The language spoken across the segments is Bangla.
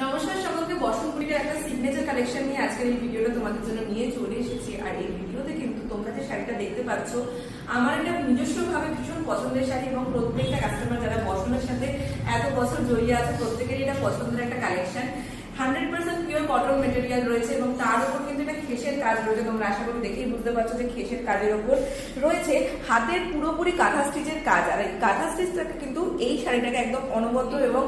নমস্কার সকলকে, বসন্তপুরীর একটা সিগনেচার কালেকশন নিয়ে আজকের এই ভিডিওটা তোমাদের জন্য নিয়ে চলে এসেছি। আর এই ভিডিওতে কিন্তু তোমরা যে শাড়িটা দেখতে পাচ্ছ, আমার এটা নিজস্বভাবে ভীষণ পছন্দের শাড়ি এবং প্রত্যেকটা কাস্টমার যারা বসনের সাথে এত বছর জড়িয়ে আছে প্রত্যেকেরই এটা পছন্দের একটা কালেকশন। 100% পিওর কটন মেটেরিয়াল রয়েছে এবং তার উপর কিন্তু এটা খেসের কাজ রয়েছে। তোমরা আশা করি দেখেই বুঝতে পারছো যে খেসের কাজের উপর রয়েছে হাতের পুরোপুরি কাঁথা স্টিচের কাজ। আর এই কাঁথা স্টিচটাকে কিন্তু এই শাড়িটাকে একদম অনবদ্য এবং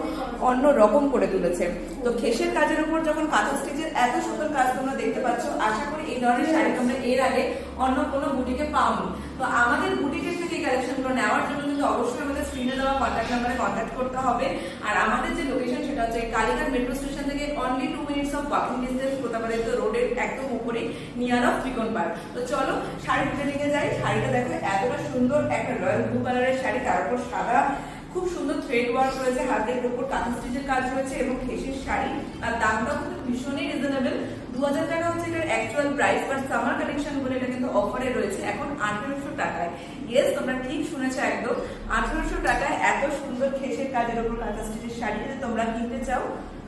অন্য রকম করে তুলেছে। তো খেসের কাজের উপর যখন কাঁথা স্টিচের এত সুন্দর কাজ তোমরা দেখতে পাচ্ছ, আশা করি এই ধরনের শাড়ি তোমরা এর আগে অন্য কোনো বুটিকে পাওনি। তো আমাদের বুটিকের থেকে এই কালেকশনগুলো নেওয়ার জন্য কিন্তু অবশ্যই আমাদের স্ক্রিনে দেওয়া কন্ট্যাক্ট নাম্বারে কন্ট্যাক্ট করতে হবে। আর আমাদের যে লোকেশন সেটা হচ্ছে কালীঘাট মেট্রো স্টেশন থেকে only 2 minutes of walking distance, Pratapaditya রোডের একদম উপরে নিয়ার অফ ত্রিকোণ পার্ক। তো চলো শাড়ি ডিটেইলিংয়ে যাই। শাড়িটা দেখো এতটা সুন্দর একটা রয়্যাল ব্লু কালারের শাড়ি, তার উপর সাদা খুব সুন্দর থ্রেড ওয়ার্ক রয়েছে, হাতের উপর কাঁথা স্টিচের কাজ রয়েছে এবং খেসের শাড়ি। আর দামটা কিন্তু ভীষণই রিজনেবল। 2000 টাকা হচ্ছে এটার actual price, but summer collection বলে এটা কিন্তু অফারে রয়েছে এখন 1800 টাকায়। ইয়েস, তোমরা ঠিক শুনেছো, একদম 1800 টাকায় এত সুন্দর খেসের কাজের উপর কাঁথা স্টিচের শাড়ি যদি তোমরা কিনতে চাও,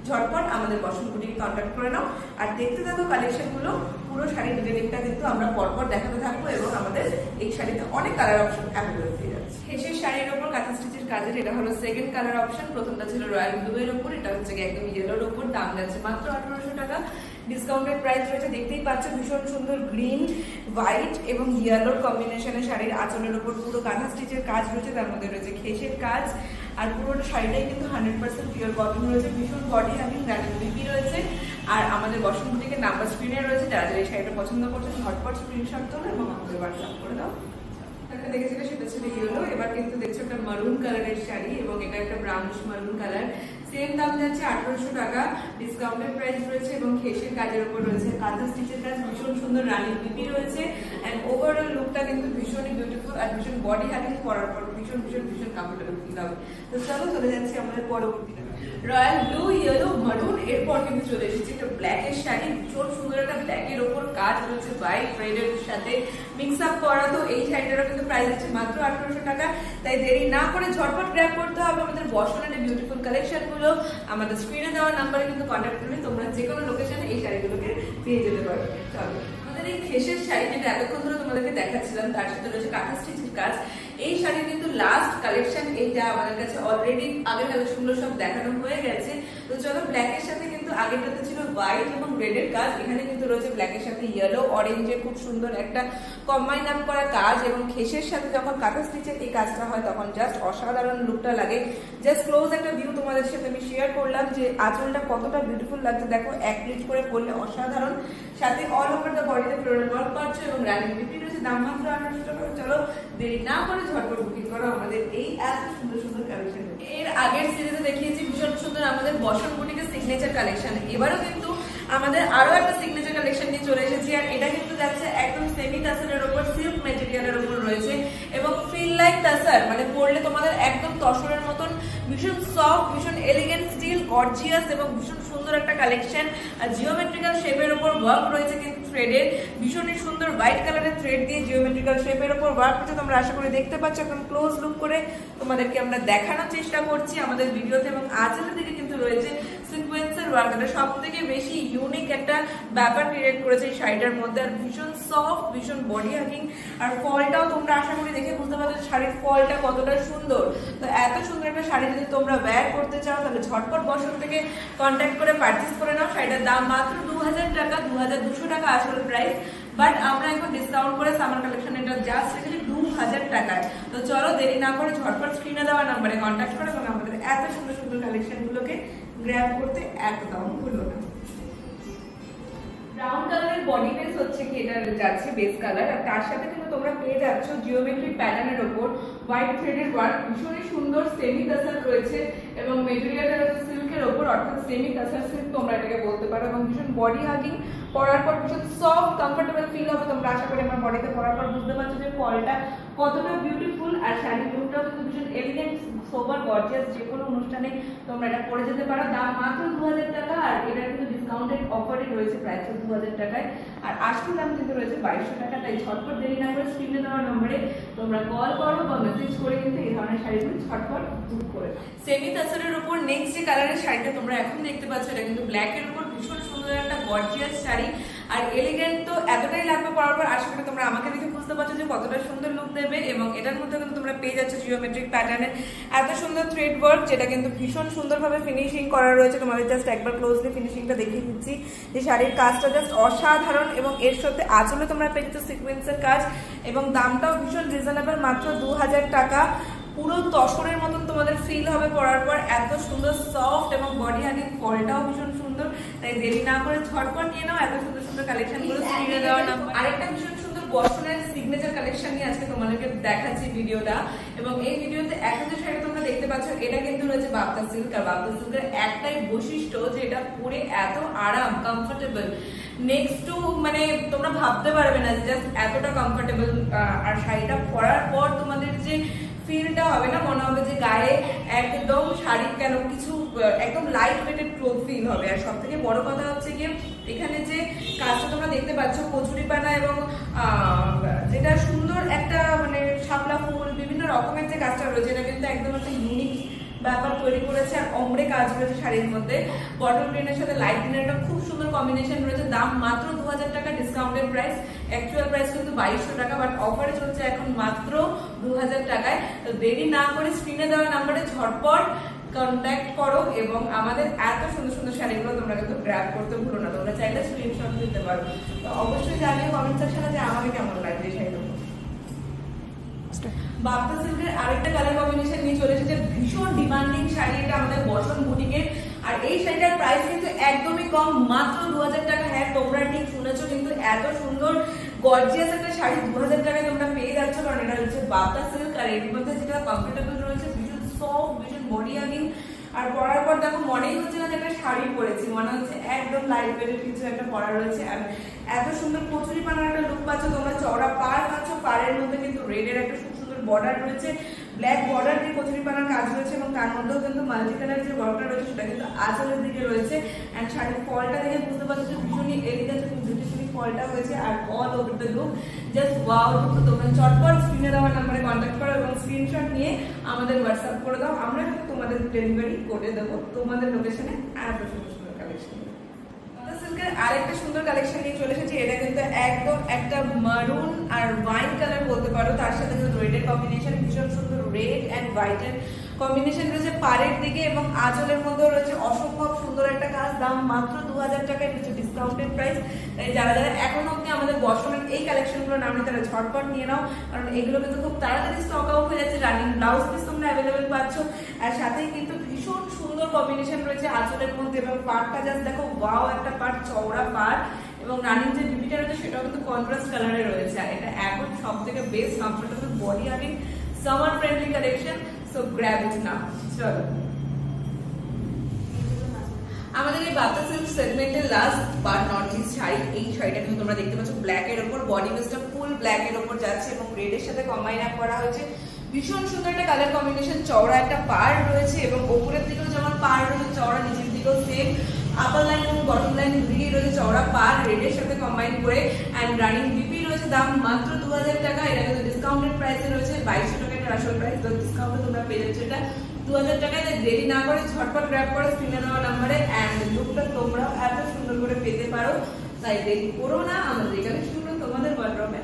ঝটপট আমাদের বসন্তপুরীকে কন্ট্যাক্ট করে নাও। আর দেখতে থাকো কালেকশনগুলো। পুরো শাড়ির ডিটেইলিংটা কিন্তু আমরা পরপর দেখাতে থাকবো এবং আমাদের এই শাড়িতে অনেক কালার অপশন অ্যাভেলেবল পেয়ে যাচ্ছে। খেসের শাড়ির উপর কাঁথা স্টিচের কাজের এটা হলো সেকেন্ড কালার অপশন। প্রথমটা ছিল রয়্যাল ব্লু এর উপর, এটা হচ্ছে একদম ইয়েলোর উপর। দাম যাচ্ছে মাত্র 1800 টাকা। ডিসকাউন্টেড প্রাইস রয়েছে, দেখতেই পাচ্ছ ভীষণ সুন্দর গ্রিন, হোয়াইট এবং ইয়েলোর কম্বিনেশনে শাড়ির আঁচলের উপর পুরো কাঁথা স্টিচের কাজ রয়েছে, তার মধ্যে রয়েছে খেসের কাজ। আর পুরোটা শাড়িটাই কিন্তু 100% পিওর কটন রয়েছে, ভীষণ বডি হাগিং, রানিং বিপি রয়েছে। আর আমাদের বসন্তপুরীকে নাম্বার স্ক্রিনে রয়েছে, যারা যারা এই শাড়িটা পছন্দ করছে ঝটপট স্ক্রিনশট তোলো এবং আমাদের হোয়াটসঅ্যাপ করে দাও। একটা দেখেছিলে সেটা ছিল ইয়েলো, এবার কিন্তু দেখছো একটা মারুন কালারের শাড়ি এবং এটা একটা ব্রাউনিশ মারুন কালার। সেম দাম যাচ্ছে 1800 টাকা। ডিসকাউন্টেড প্রাইস রয়েছে এবং খেসের কাজের উপর রয়েছে কাঁথা স্টিচের কাজ, ভীষণ সুন্দর রানিং বিপি রয়েছে। এন্ড ওভারঅল লুকটা কিন্তু ভীষণই বিউটিফুল আর ভীষণ বডি হাগিং, পরার পর ভীষণ ভীষণ ভীষণ কমফোর্টেবল ফিল হবে। তো চলো চলে যাচ্ছি আমাদের পরবর্তী রয়্যাল ব্লু, ইয়েলো, মারুন। এরপর কিন্তু চলে এসেছে একটা ব্ল্যাকের শাড়ি, ভীষণ সুন্দর একটা ব্ল্যাকের ওপর কাজ রয়েছে হোয়াইট থ্রেডের সাথে মিক্স আপ করা। তো এই শাড়িটারও কিন্তু প্রাইস আছে মাত্র 1800 টাকা। তাই দেরি না করে ঝটপট গ্র্যাব করতে হবে আমাদের বসনের বিউটিফুল কালেকশন গুলো। আমাদের স্ক্রিনে দেওয়া নাম্বারে কিন্তু কন্ট্যাক্ট করলে তোমরা যে কোনো লোকেশনে এই শাড়িগুলোকে পেয়ে যেতে পারবে। চলো, আমাদের এই খেসের শাড়ি যেটা এতক্ষণ ধরে তোমাদেরকে দেখাচ্ছিলাম, তার সাথে রয়েছে কাঁথা স্টিচের কাজ। এই শাড়ির কিন্তু লাস্ট কালেকশন এইটা, আমাদের কাছে অলরেডি আগের কালেকশনগুলো সব দেখানো হয়ে গেছে। তো চলো, ব্ল্যাকের সাথে কিন্তু আগেরটাতে ছিল হোয়াইট এবং রেডের কাজ, এখানে কিন্তু রয়েছে ব্ল্যাকের সাথে ইয়েলো অরেঞ্জের খুব সুন্দর একটা কম্বাইন আপ করা কাজ। এবং খেসের সাথে যখন কাঁথা স্টিচের এই কাজটা হয় তখন জাস্ট অসাধারণ লুকটা লাগে। জাস্ট ক্লোজ একটা ভিউ তোমাদের সাথে আমি শেয়ার করলাম যে আঁচলটা কতটা বিউটিফুল লাগছে। দেখো, এক প্লিট করে পরলে অসাধারণ, সাথে অল ওভার দ্য বডিতে ফ্লোরাল ওয়ার্ক পাচ্ছ এবং রানিং বিপি রয়েছে। দাম মাত্র 1800 টাকা। চলো দেরি না করে ঝটপট বুকিং করো আমাদের এই এত সুন্দর সুন্দর কালেকশন। এর আগের সিরিজে দেখিয়েছি ভীষণ সুন্দর আমাদের বসন্তপুরীকে সিগনেচার কালেকশন, এবারও কিন্তু আমাদের আরো একটা সিগনেচার কালেকশন নিয়ে চলে এসেছি। আর এটা কিন্তু যাচ্ছে একদম সেমি তাসারের উপর, সিল্ক ম্যাটেরিয়ালের উপর রয়েছে এবং ফিল লাইক তাসার, মানে পরলে তোমাদের একদম তসরের মতন ভীষণ সফট, ভীষণ এলিগেন্ট, স্টিল গর্জিয়াস এবং ভীষণ সুন্দর একটা কালেকশন। আর জিওমেট্রিক্যাল শেপের উপর ওয়ার্ক রয়েছে কিন্তু থ্রেডের, ভীষণই সুন্দর হোয়াইট কালারের থ্রেড দিয়ে জিওমেট্রিক্যাল শেপের উপর ওয়ার্ক হচ্ছে। তোমরা আশা করি দেখতে পাচ্ছ, একদম ক্লোজ লুক করে তোমাদেরকে আমরা দেখানোর চেষ্টা করছি আমাদের ভিডিওতে। এবং আঁচলের দিকে কিন্তু রয়েছে সিকোয়েন্সের ওয়ার্ক, এটা সব থেকে বেশি ইউনিক একটা ব্যাপার ক্রিয়েট করেছে এই শাড়িটার মধ্যে। আর ভীষণ সফট, ভীষণ বডি হাগিং। আর ফলটাও তোমরা আশা করি দেখে বুঝতে পারছো শাড়ির ফলটা কতটা সুন্দর। তো এত সুন্দর একটা শাড়ি যদি তোমরা ওয়্যার করতে চাও, তাহলে ঝটপট বসন্ত থেকে কন্ট্যাক্ট করে পারচেস করে নাও। শাড়িটার দাম মাত্র 2000 টাকা, 2200 টাকা আসল প্রাইস, বাট আমরা এখন ডিসকাউন্ট করে সামার কালেকশন এটা জাস্ট রেখেছি 2000 টাকায়। তো চলো দেরি না করে ঝটপট স্ক্রিনে দেওয়া নাম্বারে কন্ট্যাক্ট করে এবং আমাদের এত সুন্দর সুন্দর কালেকশন গুলোকে গ্র্যাব করতে একদম ভুলো না। ব্রাউন কালারের বডি বেস হচ্ছে কি এটা যাচ্ছে বেস কালার, আর তার সাথে কিন্তু তোমরা পেয়ে যাচ্ছ জিওমেট্রিক প্যাটার্নের উপর হোয়াইট থ্রেডের ওয়ার্ক, ভীষণই সুন্দর সেমি তাসার রয়েছে এবং মেটেরিয়ালটা রয়েছে সিল্কের উপর, অর্থাৎ সেমি তাসার সিল্ক তোমরা এটাকে বলতে পারো। এবং ভীষণ বডি হাগিং, পরার পর ভীষণ সফট কমফোর্টেবল ফিল হবে। তোমরা আশা করি আমার বডিতে পরার পর বুঝতে পারছো যে ফলটা কতটা বিউটিফুল। আর শাড়ির লুকটাও কিন্তু ভীষণ এলিগেন্ট, সোবার, গর্জিয়াস, যে কোনো অনুষ্ঠানে তোমরা এটা পরে যেতে পারো। দাম মাত্র 2000 টাকা। আর এটা কিন্তু ডিসকাউন্ট ডিসকাউন্টেড অফারে রয়েছে প্রায় 14,000 টাকায়, আর আসল দাম কিন্তু রয়েছে 2200 টাকা। তাই ঝটপট দেরি না করে স্ক্রিনে দেওয়া নম্বরে তোমরা কল করো বা মেসেজ করে কিন্তু এই ধরনের শাড়িগুলো ঝটপট বুক করে। সেমি তাসরের উপর নেক্সট যে কালারের শাড়িটা তোমরা এখন দেখতে পাচ্ছ, এটা কিন্তু ব্ল্যাকের উপর ভীষণ সুন্দর একটা গর্জিয়াস শাড়ি, আর এলিগেন্ট তো এতটাই লাগবে পরার পর। আশা করি তোমরা আমাকে দেখে বুঝতে পারছো যে কতটা সুন্দর লুক দেবে। এবং এটার মধ্যে কিন্তু তোমরা পেয়ে যাচ্ছ জিওমেট্রিক প্যাটার্নের এত সুন্দর থ্রেড ওয়ার্ক, যেটা কিন্তু ভীষণ সুন্দরভাবে ফিনিশিং করা রয়েছে। তোমাদের জাস্ট একবার ক্লোজলি ফিনিশিংটা দেখিয়ে দিচ্ছি যে শাড়ির কাজটা জাস্ট অসাধারণ, এবং এর সাথে আঁচলে তোমরা পেয়ে যাচ্ছ সিকোয়েন্সের কাজ, এবং দামটাও ভীষণ রিজনেবল, মাত্র 2000 টাকা। পুরো তসরের মতন তোমাদের ফিল হবে পরার পর, এত সুন্দর সফট এবং বডি হাগিং ফলটাও ভীষণ সুন্দর। তাই দেরি না করে ঝটপট নিয়ে নাও এত সুন্দর সুন্দর কালেকশন গুলো স্ক্রিনে দেওয়া নাম। আরেকটা ভীষণ সুন্দর বর্ষণের সিগনেচার কালেকশন নিয়ে আজকে তোমাদেরকে দেখাচ্ছি ভিডিওটা। এবং এই ভিডিওতে এখন যে শাড়ি তোমরা দেখতে পাচ্ছ, এটা কিন্তু রয়েছে বাপ্তা সিল্ক। আর বাপ্তা সিল্কের একটাই বৈশিষ্ট্য যে এটা পরে এত আরাম, কমফোর্টেবল, নেক্সট টু মানে তোমরা ভাবতে পারবে না যে জাস্ট এতটা কমফোর্টেবল। আর শাড়িটা পরার পর তোমাদের যে ফিলটা হবে না, মনে হবে যে গায়ে একদম শাড়ি কেন কিছু একদম লাইট ওয়েটেড ক্লোথ ফিল হবে। আর সব থেকে বড় কথা হচ্ছে গিয়ে এখানে যে কাজটা তোমরা দেখতে পাচ্ছ কচুরি পানা, এবং যেটা সুন্দর একটা মানে শাপলা ফুল বিভিন্ন রকমের যে কাজটা রয়েছে, এটা কিন্তু একদম একটা ইউনিক ব্যাপার তৈরি করেছে। আর অমরে কাজ রয়েছে শাড়ির মধ্যে, বটল গ্রিনের সাথে লাইট গ্রিনের একটা খুব সুন্দর কম্বিনেশন রয়েছে। দাম মাত্র 2000 টাকা, ডিসকাউন্টেড প্রাইস, অ্যাকচুয়াল প্রাইস কিন্তু 2200 টাকা, বাট অফারে চলছে এখন মাত্র 2000 টাকায়। তো দেরি না করে স্ক্রিনে দেওয়া নাম্বারে ঝটপট কন্ট্যাক্ট করো, এবং আমাদের এত সুন্দর সুন্দর শাড়িগুলো তোমরা কিন্তু গ্র্যাব করতে ভুলো না। তোমরা চাইলে স্ক্রিনশট দিতে পারো। তো অবশ্যই জানিও কমেন্ট সেকশনে যে আমাকে কেমন লাগবে এই শাড়িগুলো। বাপ্তা সিল্কের আরেকটা কালার কম্বিনেশন নিয়ে চলে এসেছে, ভীষণ ডিমান্ডিং শাড়ি, এটা আমাদের বসন বুটিকের। আর এই শাড়িটার প্রাইস কিন্তু একদমই কম, মাত্র 2000 টাকা। হ্যাঁ, তোমরা ঠিক শুনেছো, কিন্তু এত সুন্দর গর্জিয়াস একটা শাড়ি 2000 টাকায় তোমরা পেয়ে যাচ্ছ, কারণ এটা হচ্ছে বাপ্তা সিল্ক। আর এর মধ্যে যেটা কমফোর্টেবল রয়েছে, ভীষণ সফট, ভীষণ বডি হাগিং। আর পরার পর দেখো মনেই হচ্ছে না যে একটা শাড়ি পরেছি, মনে হচ্ছে একদম লাইট ওয়েটেড কিছু একটা পরা রয়েছে। আর এত সুন্দর কচুরি পানার একটা লুক পাচ্ছ তোমরা, চওড়া পাড় পাচ্ছ, পাড়ের মধ্যে কিন্তু রেডের একটা খুব সুন্দর বর্ডার রয়েছে, ব্ল্যাক বর্ডার দিয়ে কচুরি পানার কাজ রয়েছে, এবং তার মধ্যেও কিন্তু মাল্টি কালার যে ওয়ার্কটা রয়েছে সেটা কিন্তু আঁচলের দিকে রয়েছে। অ্যান্ড শাড়ির ফলটা দেখে বুঝতে পারছো যে ভীষণই এলিগেন্ট, বিউটিফুলি ফলটা হয়েছে। আর all over the look just wow look. তো তোমরা চটপট স্ক্রিনে দেওয়া নাম্বারে কন্ট্যাক্ট করো এবং স্ক্রিনশট নিয়ে আমাদের হোয়াটসঅ্যাপ করে দাও, আমরা কিন্তু তোমাদের ডেলিভারি করে দেবো তোমাদের লোকেশনে। এত সুন্দর সুন্দর কালেকশন সিল্কের আরেকটা সুন্দর কালেকশন নিয়ে চলে এসেছি, এটা কিন্তু একদম একটা মারুন আর ওয়াইন কালার বলতে পারো, তার সাথে কিন্তু রেডের কম্বিনেশন, ভীষণ সুন্দর রেড অ্যান্ড হোয়াইটের কম্বিনেশন রয়েছে পাড়ের দিকে, এবং আঁচলের মধ্যেও রয়েছে অসম্ভব সুন্দর একটা কাজ। দাম মাত্র 2000 টাকায়, রয়েছে ডিসকাউন্টেড প্রাইস। তাই যারা যারা এখন অব্দি আমাদের বসনের এই কালেকশনগুলো নাম নিয়ে তারা ঝটপট নিয়ে নাও, কারণ এগুলো কিন্তু খুব তাড়াতাড়ি স্টক আউট হয়ে যাচ্ছে। রানিং ব্লাউজ পিস তোমরা অ্যাভেলেবেল পাচ্ছ, আর সাথেই কিন্তু ভীষণ সুন্দর কম্বিনেশন রয়েছে আঁচলের মধ্যে। এবং পাড়টা জাস্ট দেখো, ওয়াও একটা পাড়, চওড়া পাড়, এবং রানিং যে বিবিটা রয়েছে সেটাও কিন্তু কন্ট্রাস্ট কালারে রয়েছে। আর এটা এখন সব থেকে best comfortable body hugging summer friendly collection. So grab it now. চলো, আমাদের এই বাপ্তা সিল্ক সেগমেন্টের last but not least sari, এই শাড়িটা কিন্তু তোমরা দেখতে পাচ্ছ ব্ল্যাক এর উপর, বডি বেসটা ফুল ব্ল্যাক এর উপর যাচ্ছে এবং রেড এর সাথে কম্বাইন আপ করা হয়েছে। ভীষণ সুন্দর একটা কালার কম্বিনেশন, চওড়া একটা পাড় রয়েছে, এবং উপরের দিকেও যেমন পাড় রয়েছে চওড়া, নিচের দিকেও সেম, আপার লাইন এবং বটম লাইন দুদিকেই রয়েছে চওড়া পাড় রেড এর সাথে কম্বাইন করে। অ্যান্ড রানিং বিপি রয়েছে, দাম মাত্র 2000 টাকা। এটা কিন্তু ডিসকাউন্টেড প্রাইসে রয়েছে 2200 টাকা, এটা আসল প্রাইস। তো ডিসকাউন্টে তোমরা পেয়ে যাচ্ছ এটা 2000 টাকায়। তাই দেরি না করে ঝটপট গ্র্যাব করো স্ক্রিনে দেওয়া নাম্বারে, অ্যান্ড লুকটা তোমরাও এত সুন্দর করে পেতে পারো। তাই দেরি করো না, আমাদের এই কালেকশনগুলো তোমাদের ওয়ার্ডরোবে